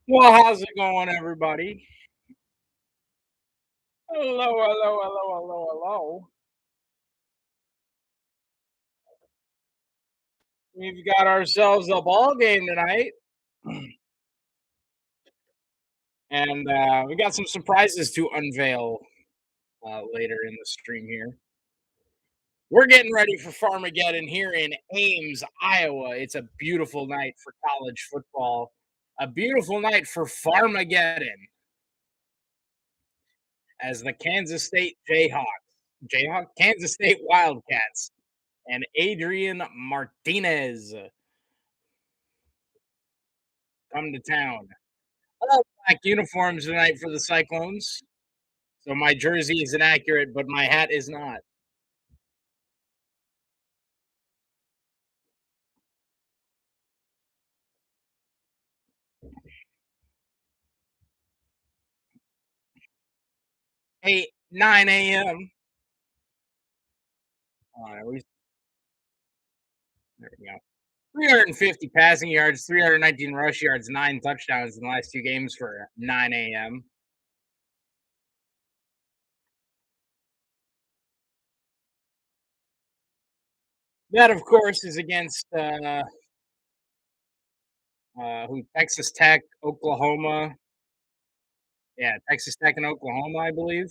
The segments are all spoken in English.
Well, how's it going, everybody? Hello, hello, hello, hello, hello. We've got ourselves a ball game tonight, and we got some surprises to unveil later in the stream here. We're getting ready for Farmageddon here in Ames, Iowa. It's a beautiful night for college football, a beautiful night for Farmageddon as the Kansas State Kansas State Wildcats, and Adrian Martinez come to town. All black uniforms tonight for the Cyclones. So my jersey is inaccurate, but my hat is not. Hey, 9 a.m. There we go. 350 passing yards, 319 rush yards, 9 touchdowns in the last two games for 9 a.m. That, of course, is against who Texas Tech, Oklahoma. Yeah, Texas Tech and Oklahoma, I believe.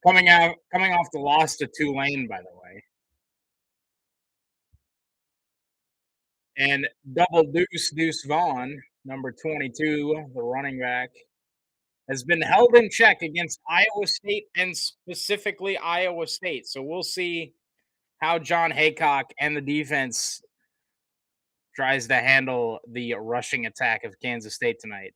Coming off the loss to Tulane, by the way. And double Deuce Vaughn, number 22, the running back, has been held in check against Iowa State and specifically Iowa State. So we'll see how John Haycock and the defense tries to handle the rushing attack of Kansas State tonight.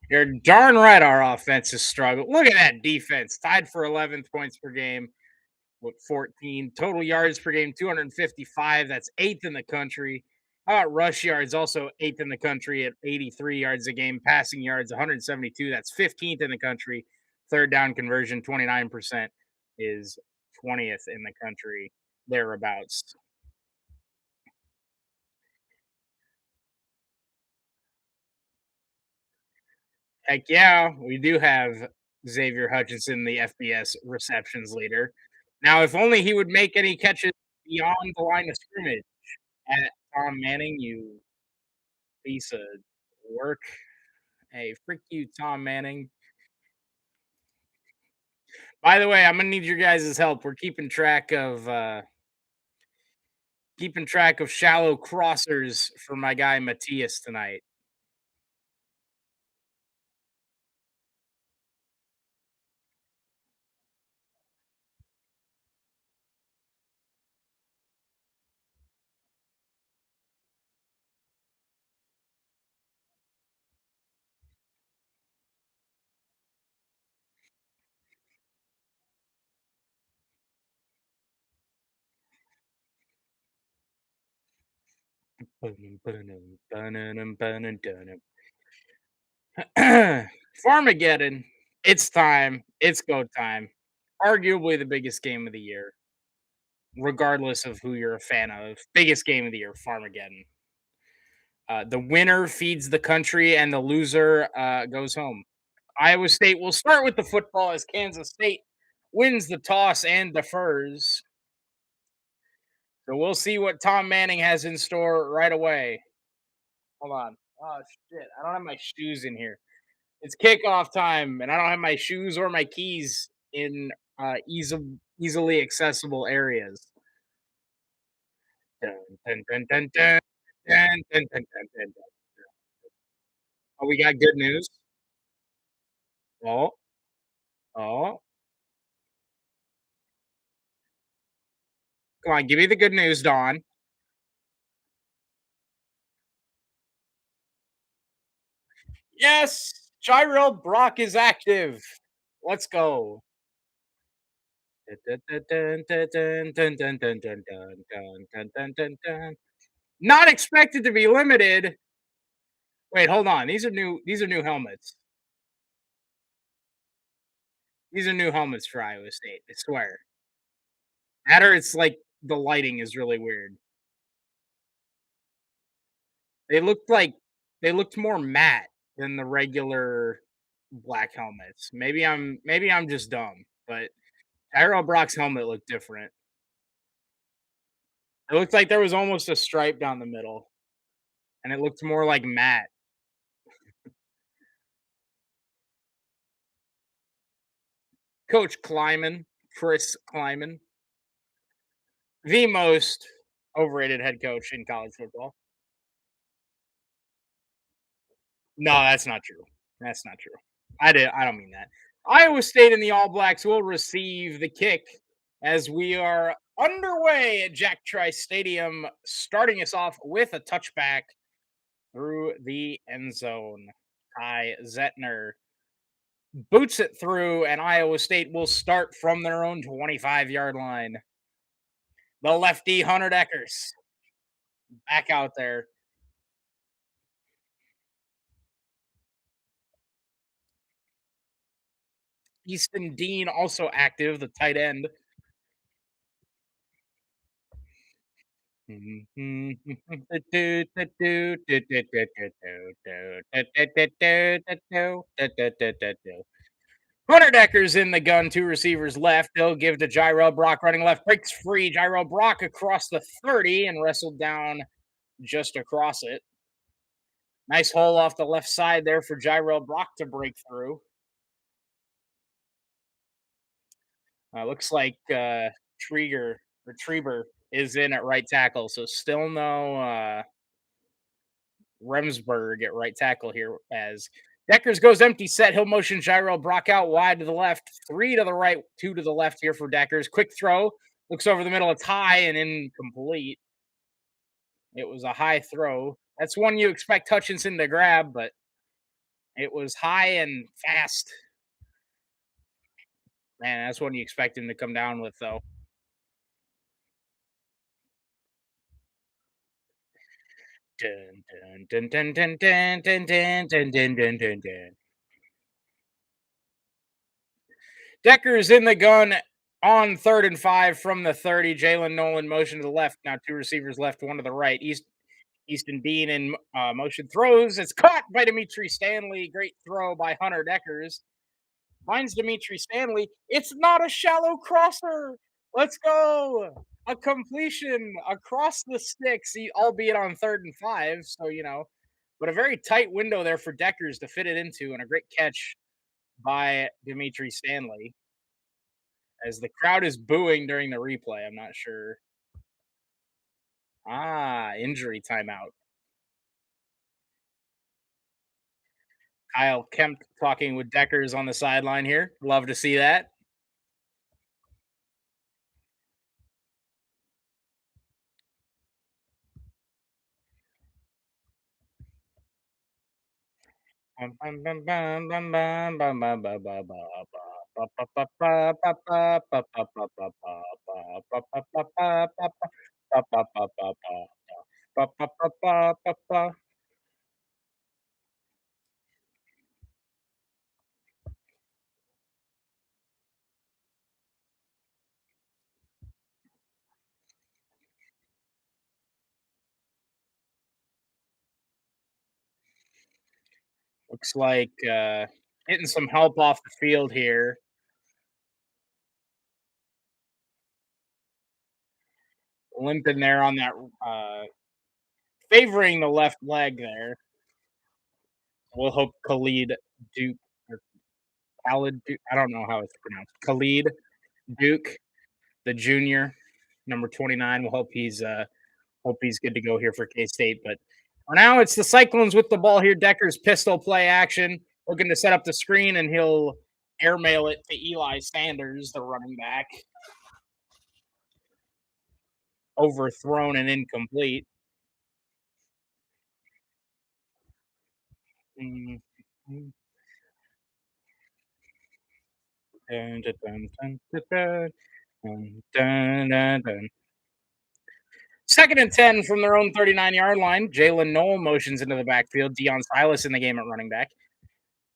You're darn right our offense is struggling. Look at that defense, tied for 11th points per game with 14 total yards per game, 255. That's eighth in the country. How about rush yards? Also eighth in the country at 83 yards a game. Passing yards, 172. That's 15th in the country. Third down conversion, 29% is 20th in the country, thereabouts. Heck yeah, we do have Xavier Hutchinson, the FBS receptions leader. Now, if only he would make any catches beyond the line of scrimmage at Tom Manning, you piece of work. Hey, frick you, Tom Manning. By the way, I'm gonna need your guys' help. We're keeping track of shallow crossers for my guy Matthias tonight. Farmageddon. It's time. It's go time. Arguably the biggest game of the year, regardless of who you're a fan of. Biggest game of the year, Farmageddon. The winner feeds the country, and the loser goes home. Iowa State will start with the football as Kansas State wins the toss and defers. So we'll see what Tom Manning has in store right away. Hold on. Oh shit! I don't have my shoes in here. It's kickoff time, and I don't have my shoes or my keys in easily accessible areas. Dun, dun, dun, dun, dun, dun, dun, dun, dun, dun, dun. Oh, we got good news. Oh, oh, come on, give me the good news, Don. Yes, Gyro Brock is active. Let's go. Dun, dun, dun, dun, dun, dun, dun, dun, dun, dun, dun, dun, dun, dun. Not expected to be limited, Wait, hold on. These are new helmets. These are new helmets for Iowa State, I swear. That or it's like the lighting is really weird. They looked like they looked more matte than the regular black helmets. Maybe I'm just dumb, but Tyrell Brock's helmet looked different. It looked like there was almost a stripe down the middle, and it looked more like matte. Coach Kleiman, Chris Kleiman, the most overrated head coach in college football. No, that's not true. That's not true. I don't mean that. Iowa State and the All Blacks will receive the kick as we are underway at Jack Trice Stadium, starting us off with a touchback through the end zone. Ty Zetner boots it through, and Iowa State will start from their own 25-yard line. The lefty Hunter Deckers back out there. Easton Dean also active, the tight end. Hunter Decker's in the gun, two receivers left. They'll give to Jyrell Brock running left, breaks free. Jyrell Brock across the 30 and wrestled down just across it. Nice hole off the left side there for Jyrell Brock to break through. Looks like Trieger or Trieber is in at right tackle, so still no Remsburg at right tackle here as Deckers goes empty set. He'll motion Gyro Brock out wide to the left, three to the right, two to the left here for Deckers. Quick throw, looks over the middle. It's high and incomplete. It was a high throw. That's one you expect Hutchinson to grab, but it was high and fast. Man, that's one you expect him to come down with, though. Dun, dun, dun, dun, dun, dun, dun, dun, dun, dun, dun, dun. Decker's in the gun on 3rd and 5 from the 30. Jalen Nolan motion to the left. Now two receivers left, one to the right. Easton Dean in motion throws. It's caught by Dimitri Stanley. Great throw by Hunter Deckers. Finds Dimitri Stanley. It's not a shallow crosser. Let's go. A completion across the sticks, albeit on 3rd and 5. So, but a very tight window there for Deckers to fit it into, and a great catch by Dimitri Stanley. As the crowd is booing during the replay, I'm not sure. Injury timeout. Kyle Kemp talking with Deckers on the sideline here. Love to see that. Looks like getting some help off the field here. Limping there on that, favoring the left leg there. We'll hope Khalid Duke or Khalid Duke. I don't know how it's pronounced. Khalid Duke, the junior, number 29. We'll hope he's good to go here for K State. But for now, it's the Cyclones with the ball here. Decker's pistol play action, looking to set up the screen, and he'll airmail it to Eli Sanders, the running back. Overthrown and incomplete. Mm, mm, dun, dun, dun, dun, dun, dun, dun, dun, dun. Second and 10 from their own 39-yard line. Jalen Noel motions into the backfield. Dion Silas in the game at running back.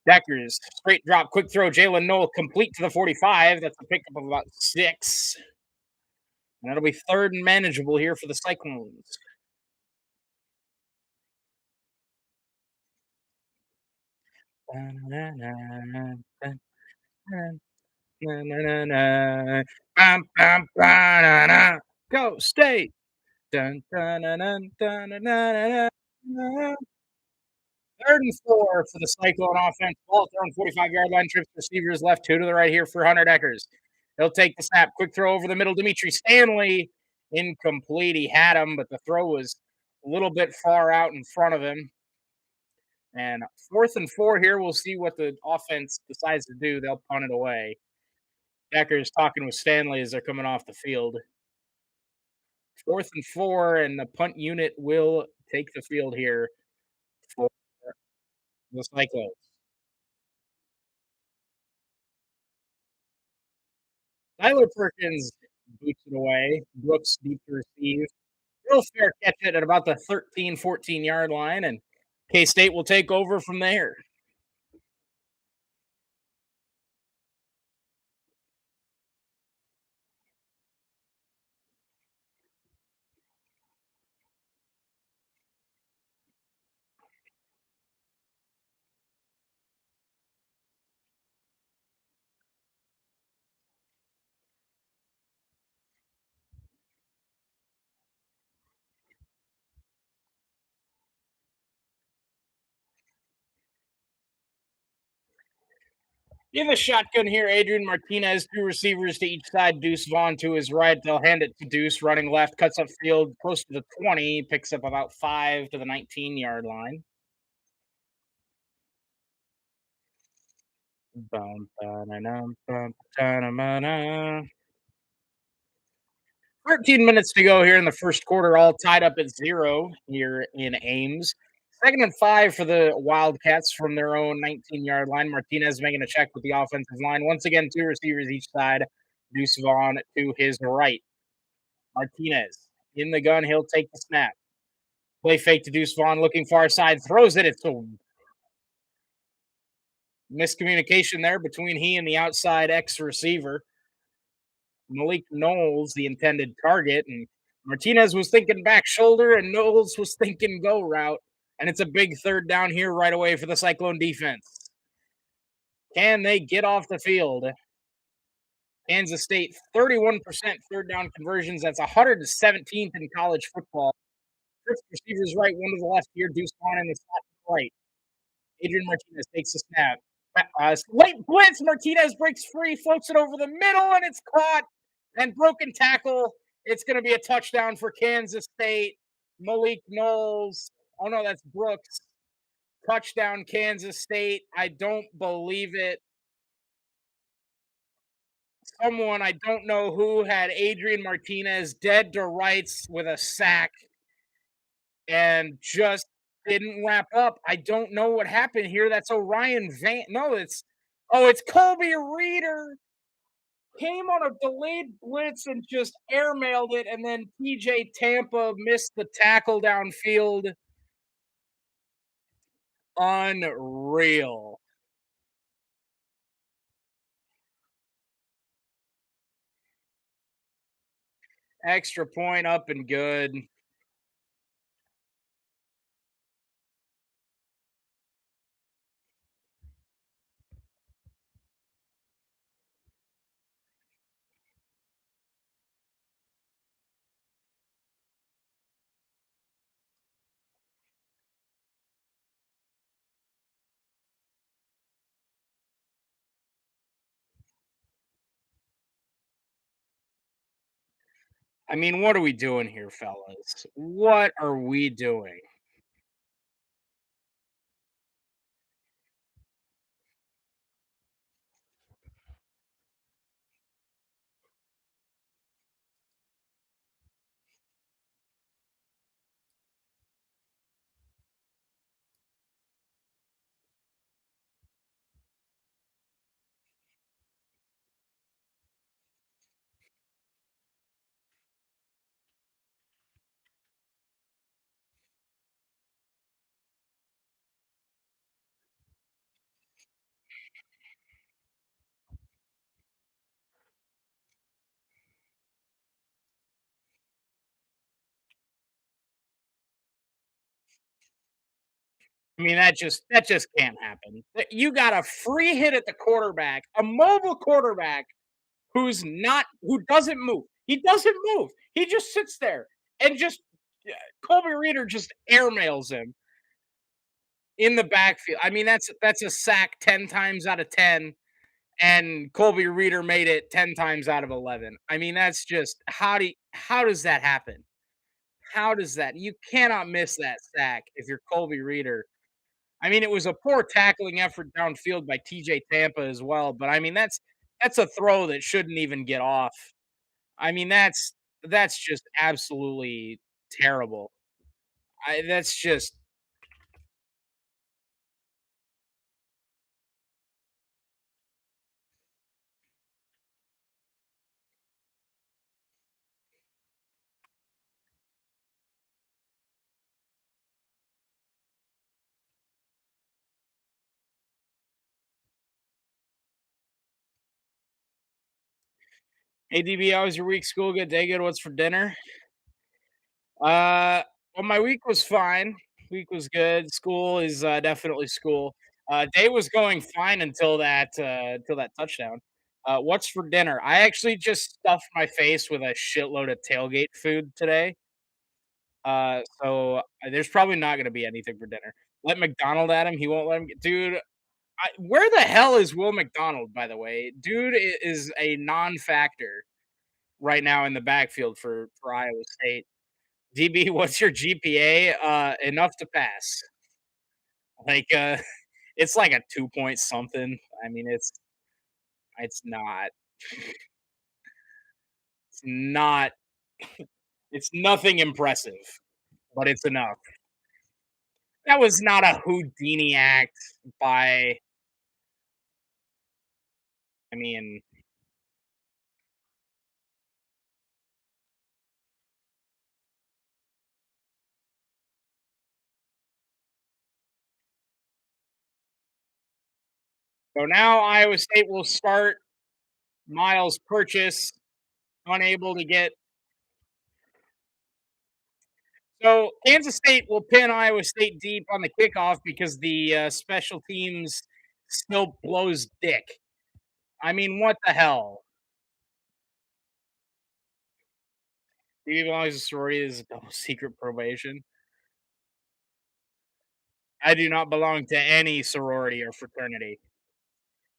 Deckers, straight drop, quick throw. Jalen Noel complete to the 45. That's a pickup of about 6. And that'll be third and manageable here for the Cyclones. Go state. Dun, dun, dun, dun, dun, dun, dun, dun. Third and 4 for the Cyclone offense. Ball thrown 45-yard line, trips receivers left, 2 to the right here for Hunter Deckers. He'll take the snap. Quick throw over the middle. Dimitri Stanley, incomplete. He had him, but the throw was a little bit far out in front of him. And fourth and 4 here. We'll see what the offense decides to do. They'll punt it away. Deckers talking with Stanley as they're coming off the field. Fourth and 4, and the punt unit will take the field here for the Cyclones. Tyler Perkins boots it away. Brooks deep to receive. Real fair catch it at about the 13, 14-yard line, and K State will take over from there. In the shotgun here, Adrian Martinez, 2 receivers to each side. Deuce Vaughn to his right. They'll hand it to Deuce, running left, cuts up field close to the 20, picks up about 5 to the 19-yard line. Bum, ba-da-dum, bum, ta-da-ma-da. 13 minutes to go here in the first quarter, all tied up at 0 here in Ames. Second and 5 for the Wildcats from their own 19-yard line. Martinez making a check with the offensive line. Once again, 2 receivers each side. Deuce Vaughn to his right. Martinez in the gun. He'll take the snap. Play fake to Deuce Vaughn, looking far side, throws it. It's a miscommunication there between he and the outside X receiver. Malik Knowles, the intended target, and Martinez was thinking back shoulder, and Knowles was thinking go route. And it's a big third down here right away for the Cyclone defense. Can they get off the field? Kansas State, 31% third down conversions. That's 117th in college football. First receivers right, one to the left here. Deuce Vaughn in the slot to the right. Adrian Martinez takes the snap. Late blitz. Martinez breaks free, floats it over the middle, and it's caught. And broken tackle. It's going to be a touchdown for Kansas State. Malik Knowles. Oh, no, that's Brooks. Touchdown, Kansas State. I don't believe it. Someone, I don't know who, had Adrian Martinez dead to rights with a sack and just didn't wrap up. I don't know what happened here. That's Orion Van. No, it's Colby Reeder came on a delayed blitz and just airmailed it, and then TJ Tampa missed the tackle downfield. Unreal. Extra point up and good. I mean, what are we doing here, fellas? What are we doing? I mean, that just can't happen. You got a free hit at the quarterback, a mobile quarterback who doesn't move. He doesn't move. He just sits there and just Colby Reeder just airmails him in the backfield. I mean, that's a sack 10 times out of 10, and Colby Reeder made it 10 times out of 11. I mean, that's just how does that happen? How does that? You cannot miss that sack if you're Colby Reeder. I mean, it was a poor tackling effort downfield by TJ Tampa as well, but I mean, that's a throw that shouldn't even get off. I mean, that's just absolutely terrible. That's just hey DB, how was your week? School good? Day good? What's for dinner? Uh, well, my week was fine. Week was good. School is definitely school. Day was going fine until that touchdown. What's for dinner? I actually just stuffed my face with a shitload of tailgate food today. There's probably not going to be anything for dinner. Let McDonald at him. He won't let him get. Dude, where the hell is Will McDonald? By the way, dude is a non-factor right now in the backfield for Iowa State. DB, what's your GPA? Enough to pass. Like, it's like a 2 point something. I mean, it's not it's not it's nothing impressive, but it's enough. That was not a Houdini act by I mean, so now Iowa State will start Miles Purchase, unable to get so Kansas State will pin Iowa State deep on the kickoff because the special teams still blows dick. I mean, what the hell? Do you belong to a sorority? This is double secret probation. I do not belong to any sorority or fraternity.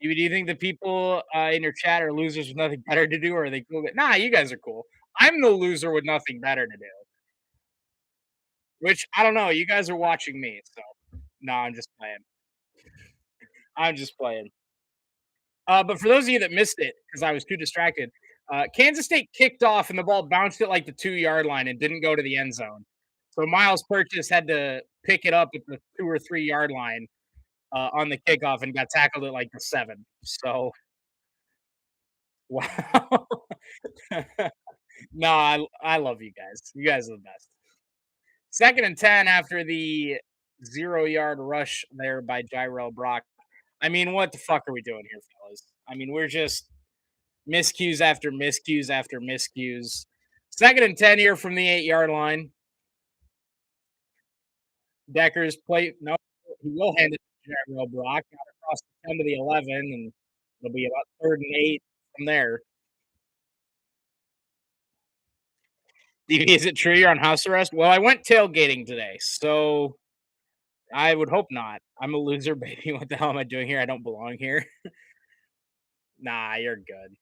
Do you think the people in your chat are losers with nothing better to do, or are they cool? Nah, you guys are cool. I'm the loser with nothing better to do. Which I don't know. You guys are watching me, so no, I'm just playing. I'm just playing. But for those of you that missed it, because I was too distracted, Kansas State kicked off and the ball bounced at like the 2 yard line and didn't go to the end zone. So Miles Purchase had to pick it up at the 2 or 3 yard line on the kickoff and got tackled at like the 7. So, wow. No, I love you guys. You guys are the best. Second and 10 after the 0 yard rush there by Gyrell Brock. I mean, what the fuck are we doing here, fellas? I mean, we're just miscues after miscues after miscues. Second and 10 here from the 8 yard line. Decker's play. No, he will hand it to Gyrell Brock. Got across the 10 to the 11, and it'll be about third and 8 from there. Is it true you're on house arrest? Well, I went tailgating today, so I would hope not. I'm a loser, baby. What the hell am I doing here? I don't belong here. Nah, you're good.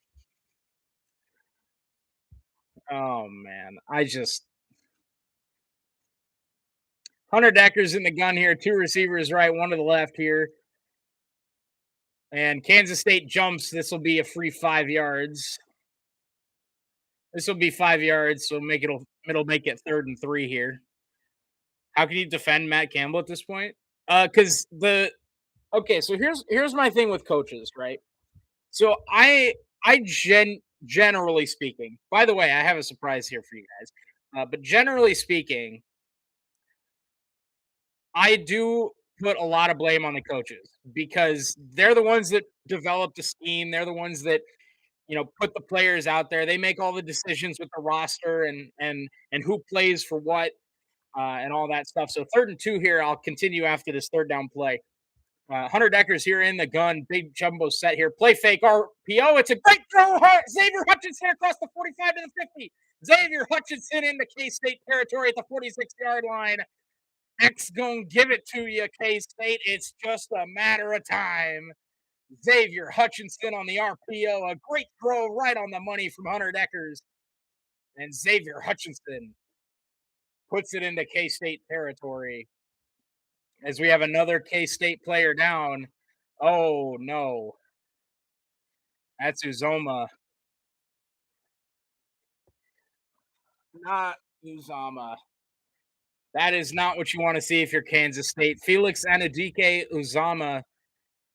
Oh man, I just Hunter Decker's in the gun here. Two receivers right, one to the left here, and Kansas State jumps. This will be a free 5 yards. This will be 5 yards, so it'll make it third and 3 here. How can you defend Matt Campbell at this point? Because the okay, so here's my thing with coaches, right? So generally speaking. By the way, I have a surprise here for you guys. But generally speaking, I do. put a lot of blame on the coaches because they're the ones that develop the scheme. They're the ones that put the players out there. They make all the decisions with the roster and who plays for what and all that stuff. So 3rd and 2 here. I'll continue after this third down play. Hunter Decker's here in the gun. Big jumbo set here. Play fake RPO. It's a great throw. Xavier Hutchinson across the 45 to the 50. Xavier Hutchinson into K-State territory at the 46-yard line. X gonna give it to you, K-State. It's just a matter of time. Xavier Hutchinson on the RPO. A great throw right on the money from Hunter Deckers. And Xavier Hutchinson puts it into K-State territory as we have another K-State player down. Oh, no. That's Uzoma. Not Uzama. That is not what you want to see if you're Kansas State. Felix Anadike Uzama,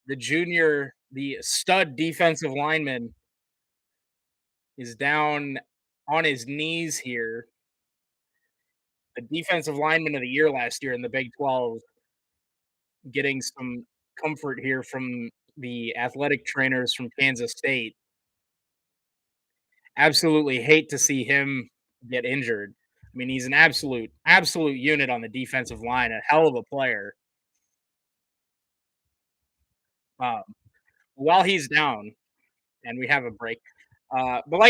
the junior, the stud defensive lineman, is down on his knees here. The defensive lineman of the year last year in the Big 12, getting some comfort here from the athletic trainers from Kansas State. Absolutely hate to see him get injured. I mean, he's an absolute unit on the defensive line, a hell of a player. Um, while he's down, and we have a break. But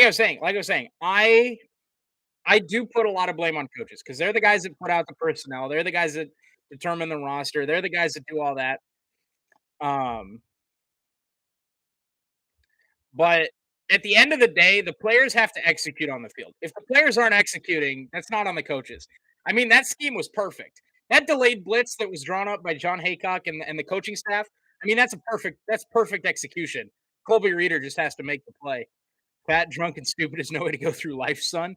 I do put a lot of blame on coaches because they're the guys that put out the personnel. They're the guys that determine the roster. They're the guys that do all that. Um, but at the end of the day, the players have to execute on the field. If the players aren't executing, that's not on the coaches. I mean, that scheme was perfect. That delayed blitz that was drawn up by John Haycock and the coaching staff. I mean, that's perfect execution. Colby Reeder just has to make the play. Fat, drunk, and stupid is no way to go through life, son.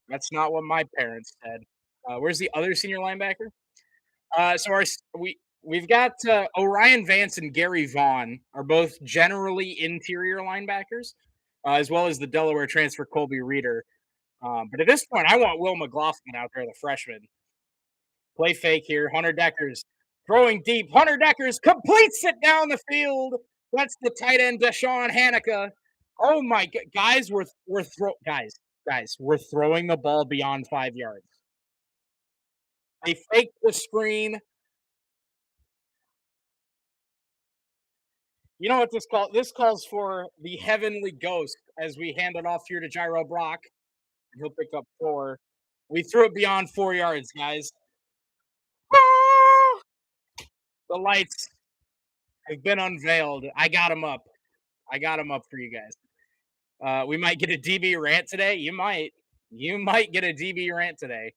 That's not what my parents said. Where's the other senior linebacker? So we've got Orion Vance and Gary Vaughn are both generally interior linebackers, as well as the Delaware transfer Colby Reeder. But at this point, I want Will McLaughlin out there, the freshman. Play fake here. Hunter Deckers throwing deep. Hunter Deckers completes it down the field. That's the tight end, Deshaun Hanukkah. Oh my God, guys, we're throwing the ball beyond 5 yards. They fake the screen. You know what this calls? This calls for the heavenly ghost as we hand it off here to Gyro Brock. He'll pick up 4. We threw it beyond 4 yards, guys. The lights have been unveiled. I got them up. I got them up for you guys. We might get a DB rant today. You might. You might get a DB rant today.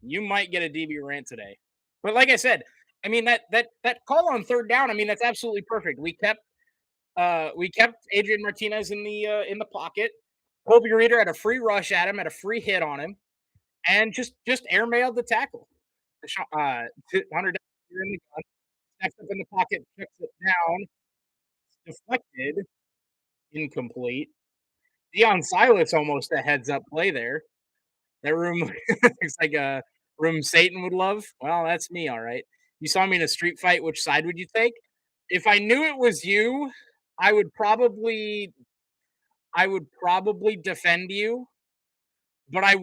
You might get a DB rant today. But like I said, I mean that call on third down. I mean that's absolutely perfect. We kept Adrian Martinez in the pocket. Colby Reeder had a free rush at him, had a free hit on him, and just airmailed the tackle. Hunter in the gun, steps up in the pocket, checks it down, deflected, incomplete. Deion Silas almost a heads up play there. That room looks like a room Satan would love. Well, that's me, all right. You saw me in a street fight. Which side would you take? If I knew it was you, I would probably defend you, but I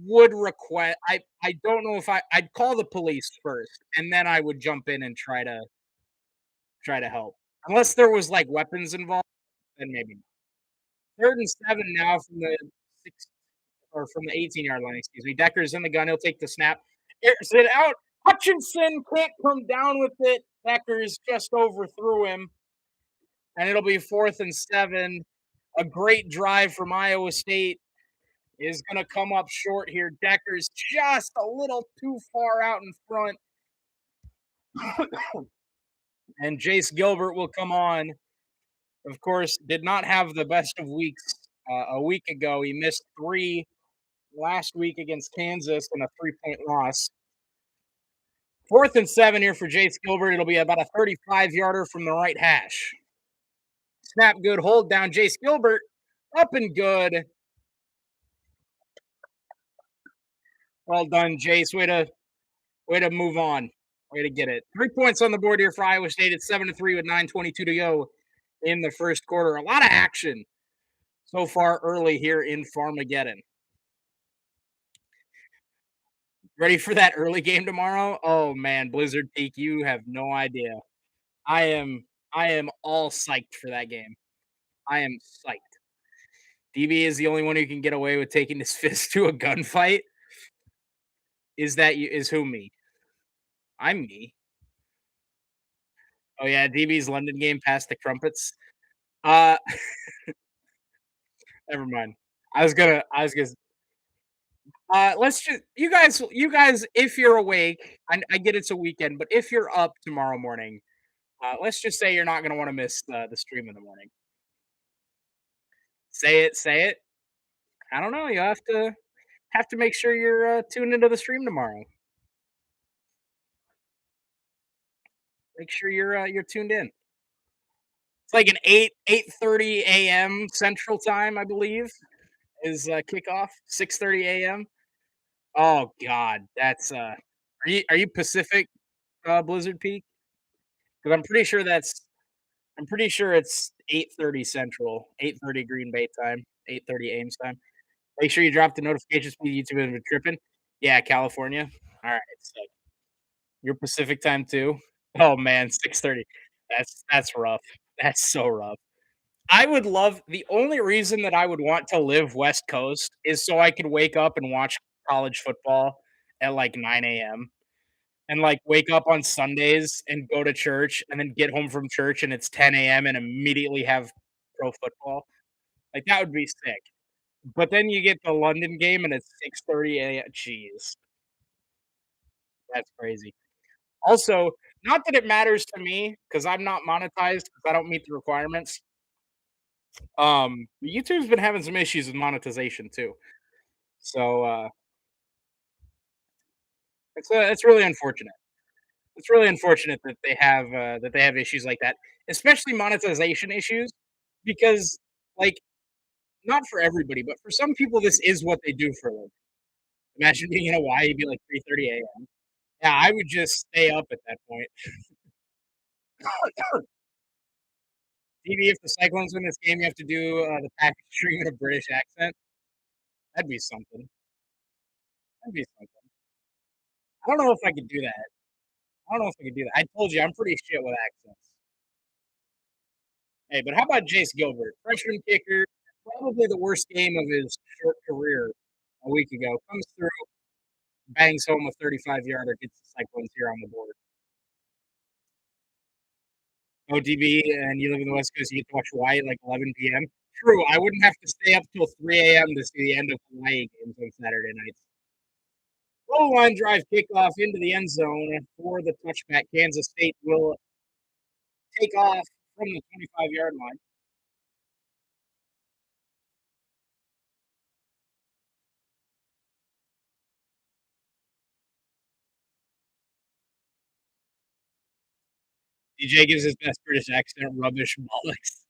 would request. I don't know if I'd call the police first, and then I would jump in and try to help. Unless there was like weapons involved, then maybe. 3rd and 7 now from the 6 or from the 18-yard line, excuse me. Decker's in the gun. He'll take the snap. Airs it out. Hutchinson can't come down with it. Decker's just overthrew him. And it'll be 4th and 7. A great drive from Iowa State is going to come up short here. Decker's just a little too far out in front. And Jace Gilbert will come on. Of course, did not have the best of weeks a week ago. He missed 3 last week against Kansas in a 3-point loss. 4th and 7 here for Jace Gilbert. It'll be about a 35-yarder from the right hash. Snap good, hold down. Jace Gilbert up and good. Well done, Jace. Way Way to move on. Way to get it. 3 points on the board here for Iowa State. It's 7-3 with 9:22 to go in the first quarter. A lot of action so far early here in Farmageddon. Ready for that early game tomorrow? Oh man, Blizzard Peak, you have no idea. I am I am all psyched for that game. I am psyched. DB is the only one who can get away with taking his fist to a gunfight. Is that you? Is who me? I'm me. Oh yeah, DB's London game past the crumpets. Uh, never mind. I was gonna. Let's just you guys, if you're awake, I get it's a weekend, but if you're up tomorrow morning, let's just say you're not gonna want to miss the stream in the morning. Say it. I don't know. You have to make sure you're tuned into the stream tomorrow. Make sure you're tuned in. It's like an 8:30 a.m. Central Time, I believe, is kickoff. 6:30 a.m. Oh God, that's are you Pacific Blizzard Peak? Because I'm pretty sure it's 8:30 Central, 8:30 Green Bay time, 8:30 Ames time. Make sure you drop the notifications for YouTube and been tripping. Yeah, California. All right, so you're Pacific time too. Oh man, 6:30. That's rough. That's so rough. I would love the only reason that I would want to live West Coast is so I could wake up and watch college football at like 9 a.m. and like wake up on Sundays and go to church and then get home from church and it's 10 a.m. and immediately have pro football. Like that would be sick. But then you get the London game and it's 6:30 a.m. Jeez, that's crazy. Also, not that it matters to me because I'm not monetized because I don't meet the requirements. YouTube's been having some issues with monetization too. So it's really unfortunate. It's really unfortunate that they have issues like that, especially monetization issues, because like not for everybody, but for some people, this is what they do for a living. Imagine being in Hawaii, it'd be like 3:30 a.m. Yeah, I would just stay up at that point. TV, if the Cyclones win this game, you have to do the package stream in a British accent. That'd be something. That'd be something. I don't know if I could do that. I don't know if I could do that. I told you I'm pretty shit with accents. Hey, but how about Jace Gilbert, freshman kicker, probably the worst game of his short career a week ago. Comes through, bangs home a 35-yarder, gets the Cyclones here on the board. ODB, and you live in the West Coast, you get to watch Hawaii at like 11 p.m. True, I wouldn't have to stay up till 3 a.m. to see the end of Hawaii games on Saturday nights. Goal line drive kickoff into the end zone for the touchback. Kansas State will take off from the 25-yard line. DJ gives his best British accent, rubbish bollocks.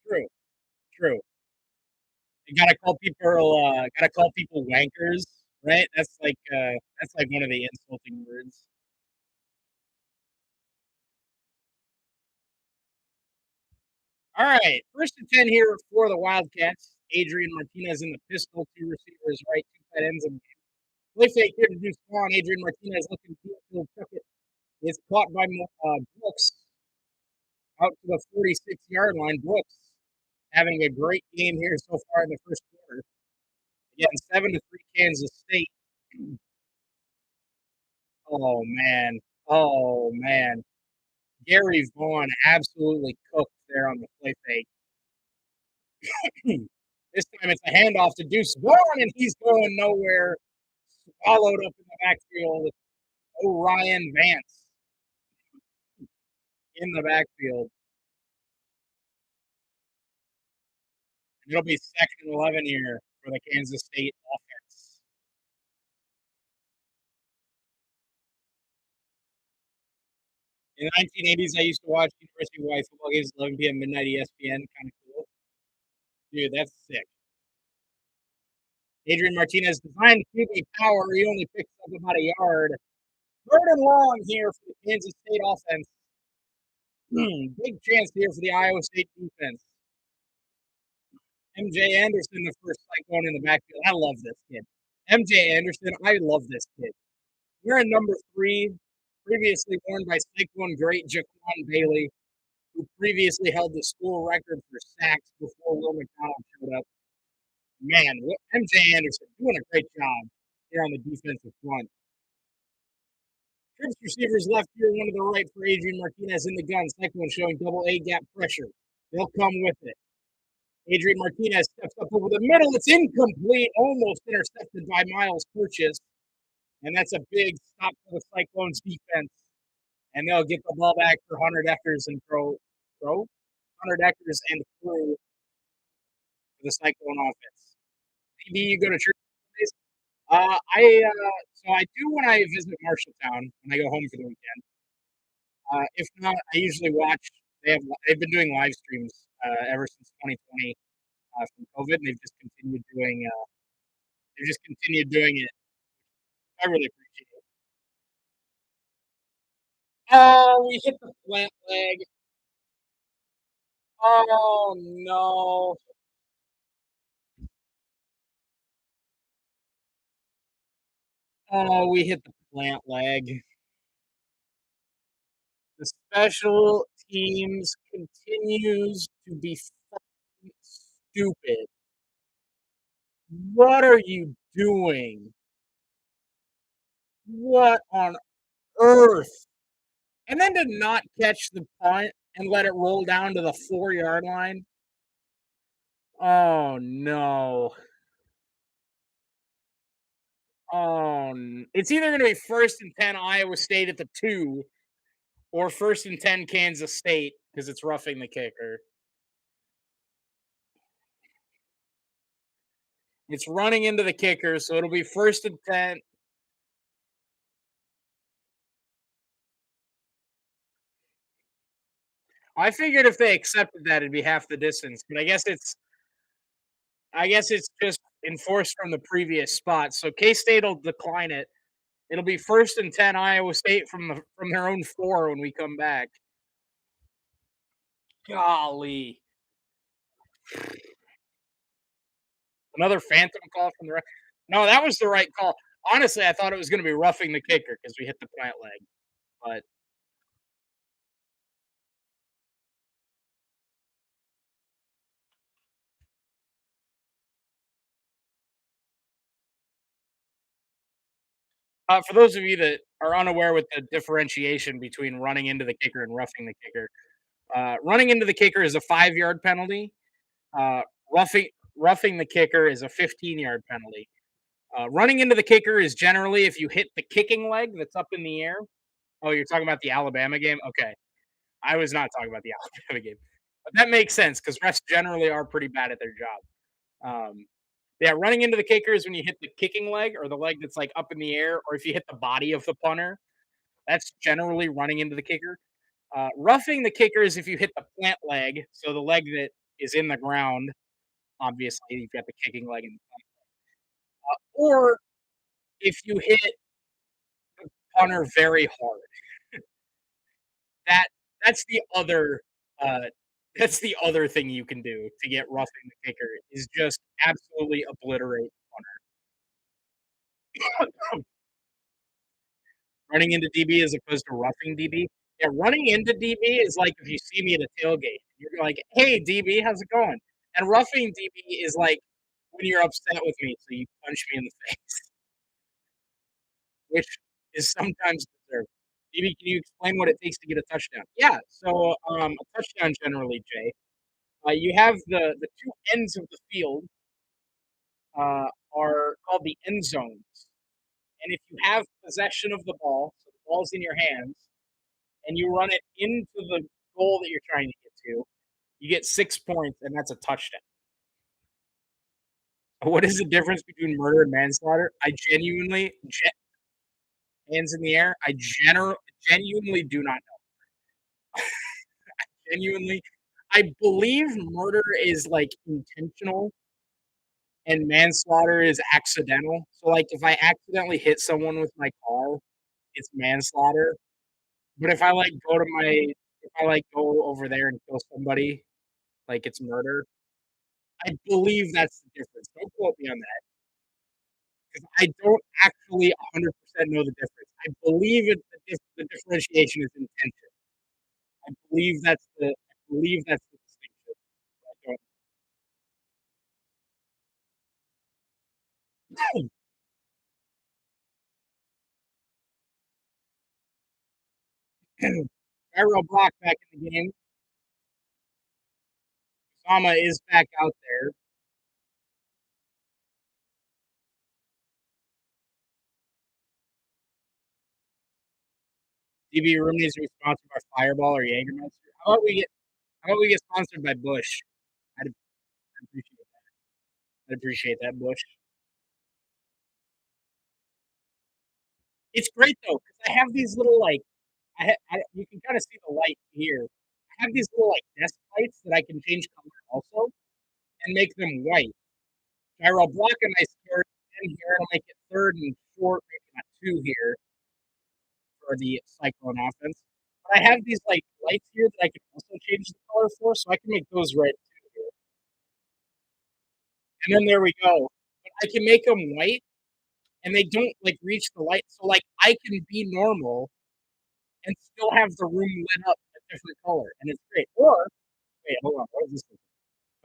True, true. You gotta call people wankers, right? That's like one of the insulting words. All right, first and 10 here for the Wildcats. Adrian Martinez in the pistol, two receivers, right, two tight ends, and play fake here to do spawn. Adrian Martinez looking field, took it. It's caught by Brooks out to the 46-yard line. Brooks having a great game here so far in the first quarter. Again, 7-3 Kansas State. Oh man. Oh man. Gary Vaughn absolutely cooked there on the play fake. This time it's a handoff to Deuce Vaughn, and he's going nowhere. Swallowed up in the backfield. Orion Vance in the backfield. And it'll be second and 11 here for the Kansas State offense. In the 1980s, I used to watch University of Hawaii football games at 11 p.m. midnight ESPN. Kind of cool. Dude, that's sick. Adrian Martinez designed QB power. He only picks up about a yard. Third and long here for the Kansas State offense. Big chance here for the Iowa State defense. MJ Anderson, the first Cyclone in the backfield. I love this kid. MJ Anderson, I love this kid. We're in number 3, previously worn by Cyclone great Jaquan Bailey, who previously held the school record for sacks before Will McDonald showed up. Man, MJ Anderson doing a great job here on the defensive front. Trips receivers left here, one to the right for Adrian Martinez in the gun. Cyclone showing double A gap pressure. They'll come with it. Adrian Martinez steps up over the middle. It's incomplete, almost intercepted by Miles Purchase. And that's a big stop for the Cyclones defense. And they'll get the ball back for Hunter Deckers and throw. Hunter Deckers and through for the Cyclone offense. Maybe you go to church Sundays. So I do when I visit Marshalltown when I go home for the weekend. If not, I usually watch. They've been doing live streams ever since 2020 from COVID, and they've just continued doing it. I really appreciate it. Oh, we hit the plant leg. Oh no. Oh, we hit the plant leg. The special teams continues to be fucking stupid. What are you doing? What on earth? And then to not catch the punt and let it roll down to the 4-yard line. Oh no. It's either going to be first and 10 Iowa State at the 2 or first and 10 Kansas State because it's roughing the kicker. It's running into the kicker, so it'll be first and 10. I figured if they accepted that, it'd be half the distance, but I guess it's just enforced from the previous spot. So K-State will decline it. It'll be first and 10 Iowa State from their own 4 when we come back. Golly. Another phantom call from the right. No, that was the right call. Honestly, I thought it was going to be roughing the kicker because we hit the plant leg. But for those of you that are unaware with the differentiation between running into the kicker and roughing the kicker, running into the kicker is a 5-yard penalty. Uh, roughing roughing the kicker is a 15-yard penalty. Running into the kicker is generally if you hit the kicking leg that's up in the air. Oh, you're talking about the Alabama game? Okay. I was not talking about the Alabama game. But that makes sense because refs generally are pretty bad at their job. Yeah, running into the kicker is when you hit the kicking leg or the leg that's like up in the air, or if you hit the body of the punter. That's generally running into the kicker. Roughing the kicker is if you hit the plant leg, so the leg that is in the ground. Obviously, you've got the kicking leg and the plant, or if you hit punter very hard. That that's the other uh, that's the other thing you can do to get roughing the kicker is just absolutely obliterate punter. Running into DB as opposed to roughing DB. Yeah, running into DB is like if you see me at a tailgate, you're like, "Hey, DB, how's it going?" And roughing DB is like when you're upset with me, so you punch me in the face, which is sometimes deserved. DB, can you explain what it takes to get a touchdown? Yeah, so a touchdown generally, Jay. You have the two ends of the field are called the end zones, and if you have possession of the ball, so the ball's in your hands, and you run it into the goal that you're trying to get to, you get 6 points, and that's a touchdown. What is the difference between murder and manslaughter? I genuinely, hands in the air. Genuinely do not know. Genuinely, I believe murder is like intentional, and manslaughter is accidental. So, like, if I accidentally hit someone with my car, it's manslaughter. But if I, like, if I, like, go over there and kill somebody, like, it's murder. I believe that's the difference. Don't quote me on that because I don't actually 100% know the difference. I believe the differentiation is intention. I believe that's the distinction. I don't Tyrell Block back in the game. Sama is back out there. DB Room needs to be sponsored by Fireball or Jägermeister. How about we get sponsored by Bush? I'd appreciate I'd appreciate that, Bush. It's great though because I have these little like you can kind of see the light here. I have these little like desk lights that I can change color also and make them white. Gyro block a nice third in here. It'll make it third and short, maybe not two here for the Cyclone offense. But I have these like lights here that I can also change the color for, so I can make those red too here. And then there we go. But I can make them white and they don't like reach the light. So like I can be normal and still have the room lit up a different color, and it's great. Or wait, hold on, what is this?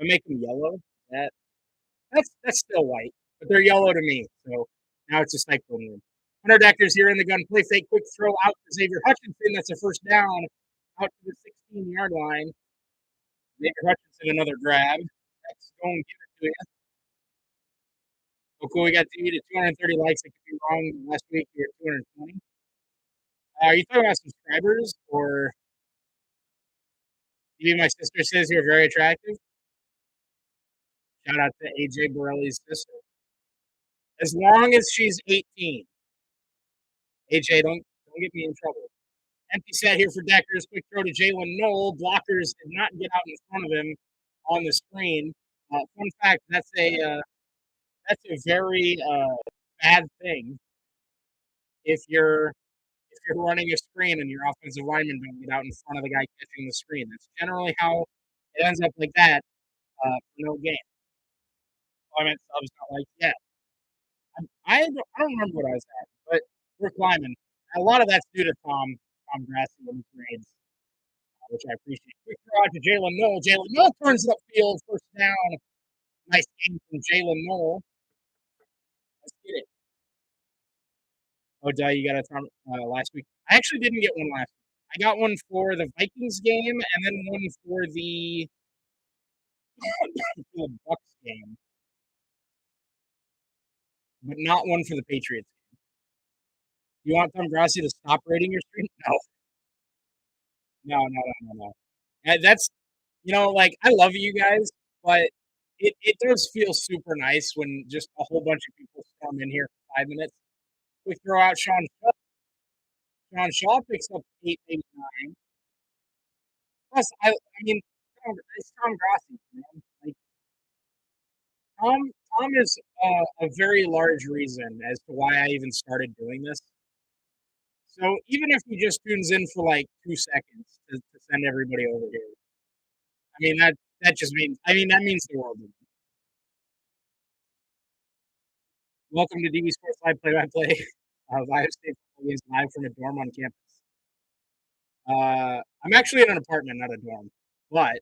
I make them yellow. That that's still white, but they're yellow to me. So now it's a cyclone room. Hunter Decker's here in the gun. Play fake, quick throw out to Xavier Hutchinson. That's a first down out to the 16-yard line. Xavier Hutchinson another grab. That's going to give it to you. Oh, cool. We got to 230 likes. I could be wrong. Last week we were 220. Are you talking about subscribers or even my sister says you're very attractive? Shout out to AJ Borelli's sister. As long as she's 18. AJ, don't get me in trouble. Empty set here for Deckers. Quick throw to Jalen Knoll. Blockers did not get out in front of him on the screen. Fun fact: that's a very bad thing if you're running a screen and your offensive lineman don't get out in front of the guy catching the screen. That's generally how it ends up like that for no gain. I meant subs not like yeah. I don't remember what I was at, but we're climbing. A lot of that's due to Tom Grassi and his grades, which I appreciate. Quick throw out to Jalen Knoll. Jalen Knoll turns it upfield, first down. Nice game from Jalen Knoll. Let's get it. Oh, duh, you got a Tom last week. I actually didn't get one last week. I got one for the Vikings game and then one for the Bucks game, but not one for the Patriots. You want Tom Grassi to stop rating your stream? No, no. And that's like I love you guys, but it does feel super nice when just a whole bunch of people storm in here for 5 minutes. We throw out Sean Shaw. Sean Shaw picks up 8, maybe 9. Plus, I mean, it's Tom Grassi, man. Like Tom, Tom is a very large reason as to why I even started doing this. So even if he just tunes in for like 2 seconds to send everybody over here, I mean that just means that means the world to me. Welcome to DB Sports Live play-by-play of Ohio State football games live from a dorm on campus. I'm actually in an apartment, not a dorm. But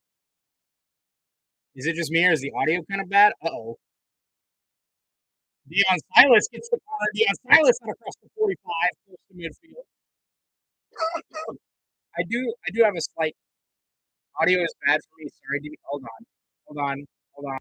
is it just me or is the audio kind of bad? Uh-oh. Deion Silas gets the corner. Deion Silas out across the 45, close to midfield. I do have a slight audio is bad for me. Sorry, hold on. Hold on.